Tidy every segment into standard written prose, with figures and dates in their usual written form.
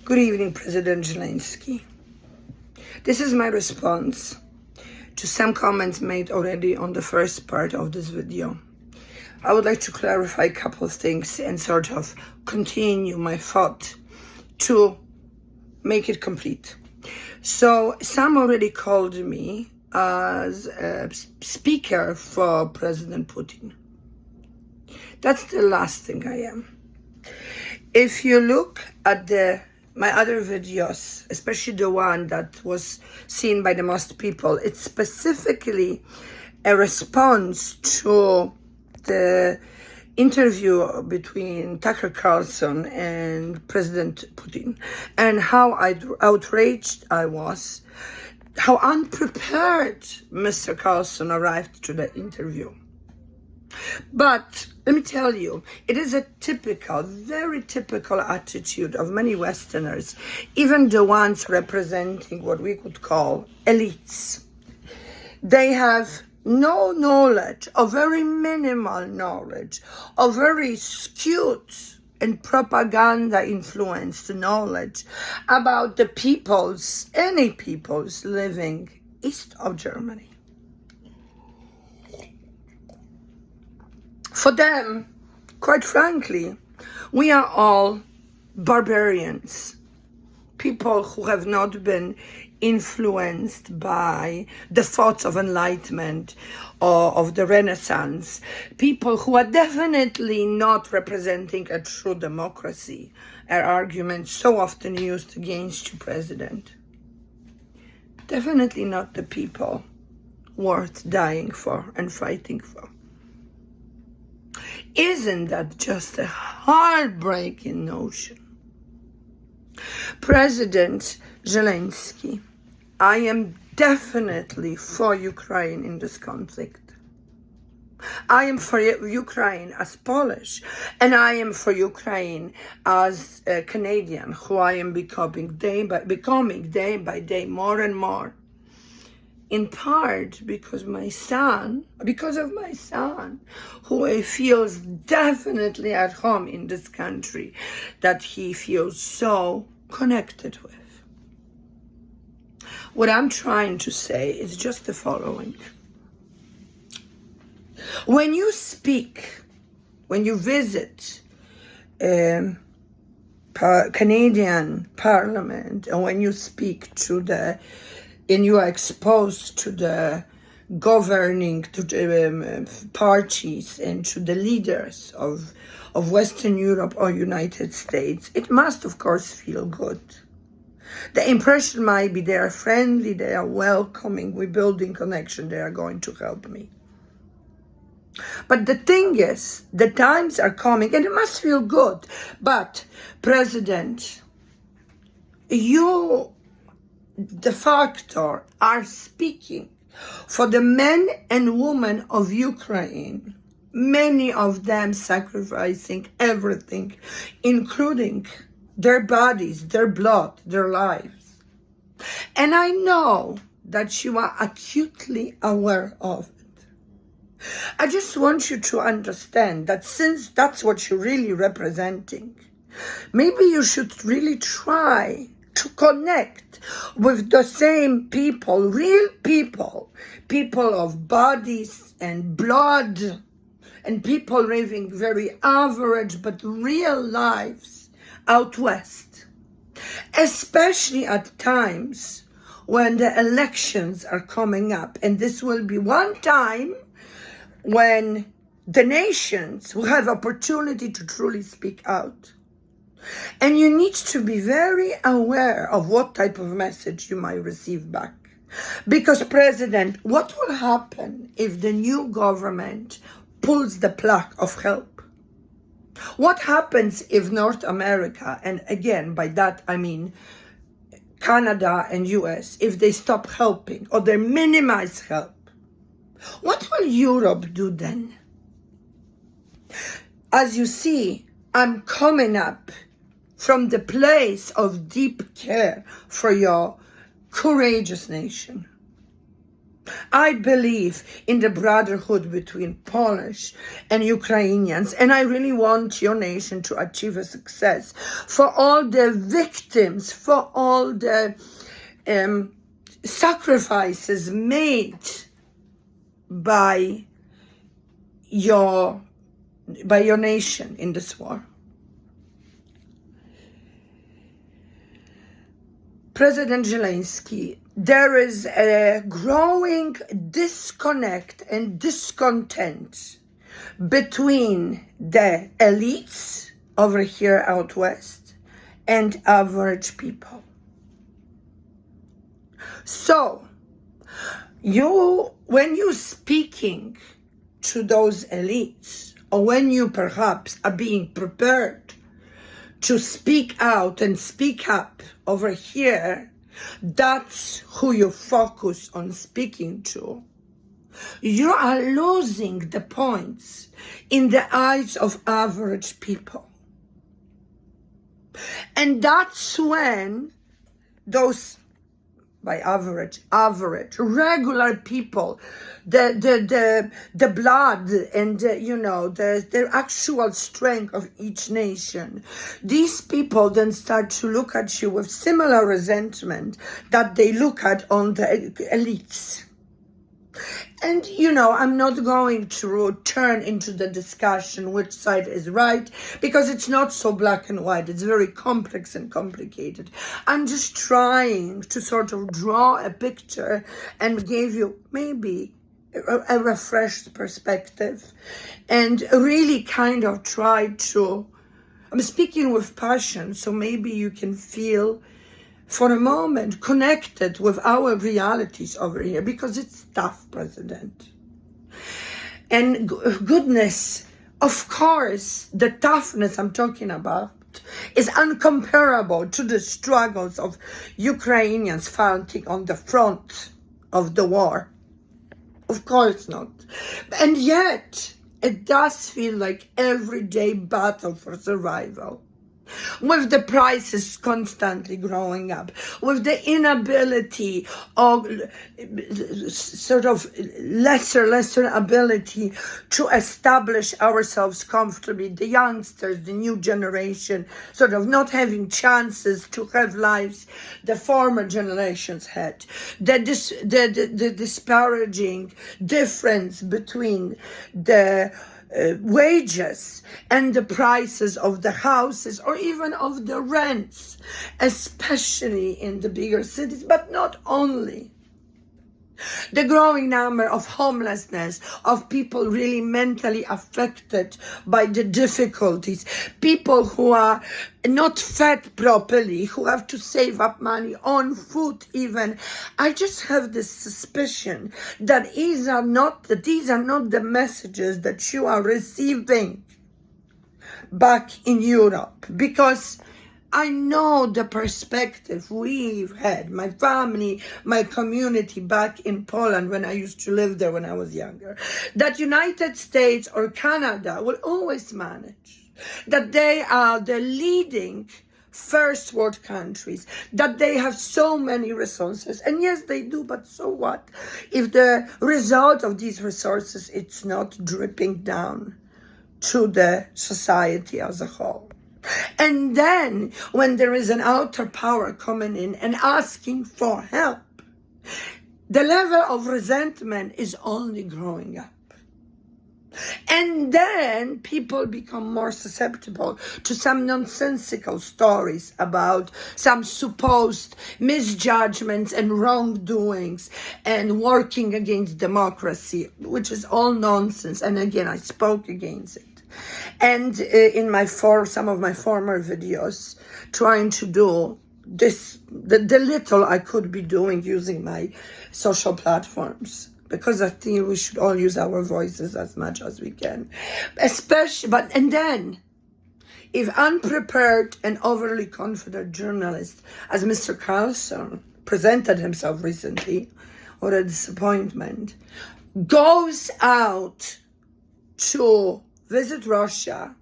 Good evening, President Zelensky. This is my response to some comments made already on the first part of this video. I would like to clarify a couple of things and sort of continue my thought to make it complete. So some already called me as a speaker for President Putin. That's the last thing I am. If you look at my other videos, especially the one that was seen by the most people, it's specifically a response to the interview between Tucker Carlson and President Putin, and how outraged I was, how unprepared Mr. Carlson arrived to the interview. But let me tell you, it is a typical, very typical attitude of many Westerners, even the ones representing what we could call elites. They have no knowledge, or very minimal knowledge, or very skewed and propaganda-influenced knowledge about the peoples, any peoples living east of Germany. For them, quite frankly, we are all barbarians, people who have not been influenced by the thoughts of enlightenment or of the Renaissance, people who are definitely not representing a true democracy, an argument so often used against you, President. Definitely not the people worth dying for and fighting for. Isn't that just a heartbreaking notion? President Zelensky, I am definitely for Ukraine in this conflict. I am for Ukraine as Polish, and I am for Ukraine as a Canadian, who I am becoming day by day more and more. In part because of my son, who feels definitely at home in this country, that he feels so connected with. What I'm trying to say is just the following. When you speak, when you visit Canadian Parliament, and when you speak and you are exposed to the governing, to the parties and to the leaders of Western Europe or United States, it must, of course, feel good. The impression might be they are friendly, they are welcoming, we're building connection, they are going to help me. But the thing is, the times are coming, and it must feel good. But, President, you de facto are speaking for the men and women of Ukraine, many of them sacrificing everything, including their bodies, their blood, their lives. And I know that you are acutely aware of it. I just want you to understand that since that's what you're really representing, maybe you should really try to connect with the same people, real people, people of bodies and blood, and people living very average but real lives out west, especially at times when the elections are coming up. And this will be one time when the nations will have opportunity to truly speak out. And you need to be very aware of what type of message you might receive back. Because, President, what will happen if the new government pulls the plug of help? What happens if North America, and again, by that I mean Canada and US, if they stop helping or they minimize help? What will Europe do then? As you see, I'm coming up from the place of deep care for your courageous nation. I believe in the brotherhood between Polish and Ukrainians, and I really want your nation to achieve a success. For all the victims, for all the sacrifices made by your nation in this war. President Zelensky, there is a growing disconnect and discontent between the elites over here out west and average people. So, when you're speaking to those elites, or when you perhaps are being prepared to speak out and speak up over here, that's who you focus on speaking to. You are losing the points in the eyes of average people. And that's when those, by average, regular people, the blood and the actual strength of each nation, these people then start to look at you with similar resentment that they look at on the elites. And, I'm not going to turn into the discussion which side is right, because it's not so black and white. It's very complex and complicated. I'm just trying to sort of draw a picture and give you maybe a refreshed perspective, and really kind of try to, I'm speaking with passion, so maybe you can feel for a moment connected with our realities over here, because it's tough, President. And goodness, of course, the toughness I'm talking about is uncomparable to the struggles of Ukrainians fighting on the front of the war. Of course not. And yet, it does feel like everyday battle for survival. With the prices constantly growing up, with the inability of sort of lesser ability to establish ourselves comfortably, the youngsters, the new generation, sort of not having chances to have lives the former generations had, the disparaging difference between the wages and the prices of the houses, or even of the rents, especially in the bigger cities, but not only. The growing number of homelessness, of people really mentally affected by the difficulties, people who are not fed properly, who have to save up money on food even. I just have this suspicion that these are not the messages that you are receiving back in Europe, because I know the perspective we've had, my family, my community back in Poland when I used to live there when I was younger, that United States or Canada will always manage, that they are the leading first world countries, that they have so many resources. And yes, they do, but so what? If the result of these resources, it's not dripping down to the society as a whole. And then when there is an outer power coming in and asking for help, the level of resentment is only growing up. And then people become more susceptible to some nonsensical stories about some supposed misjudgments and wrongdoings and working against democracy, which is all nonsense. And again, I spoke against it. And in some of my former videos, trying to do this, the little I could be doing using my social platforms, because I think we should all use our voices as much as we can. And then, if unprepared and overly confident journalist, as Mr. Carlson presented himself recently, what a disappointment, goes out to visit Russia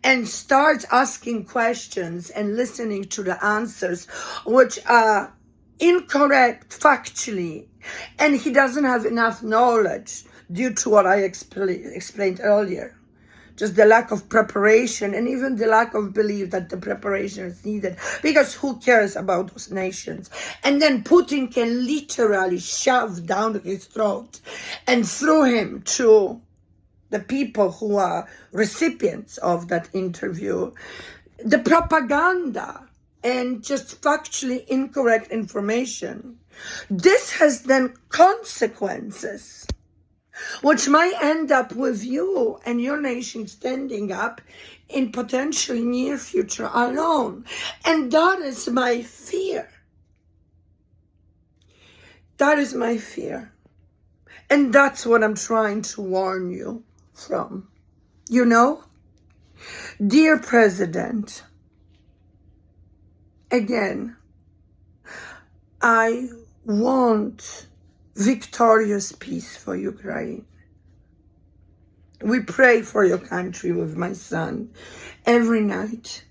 and starts asking questions and listening to the answers, which are incorrect factually, and he doesn't have enough knowledge due to what I explained earlier. Just the lack of preparation and even the lack of belief that the preparation is needed, because who cares about those nations? And then Putin can literally shove down his throat and through him to the people who are recipients of that interview the propaganda and just factually incorrect information. This has then consequences, which might end up with you and your nation standing up in potentially near future alone. And that is my fear. That is my fear. And that's what I'm trying to warn you from. You know? Dear President, again, I want victorious peace for Ukraine. We pray for your country with my son every night.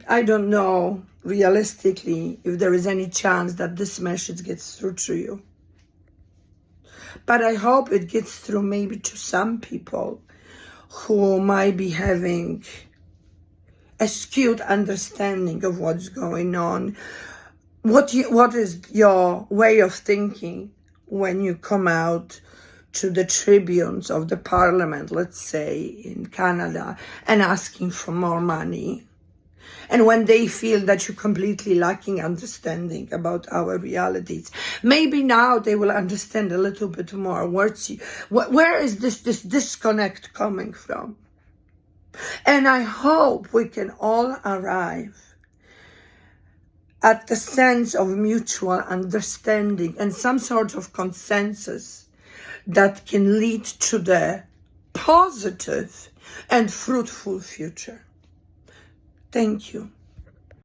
I don't know realistically if there is any chance that this message gets through to you. But I hope it gets through maybe to some people who might be having a skewed understanding of what's going on. What is your way of thinking when you come out to the tribunes of the parliament, let's say in Canada, and asking for more money? And when they feel that you're completely lacking understanding about our realities, maybe now they will understand a little bit more. Where is this disconnect coming from? And I hope we can all arrive at the sense of mutual understanding and some sort of consensus that can lead to the positive and fruitful future. Thank you.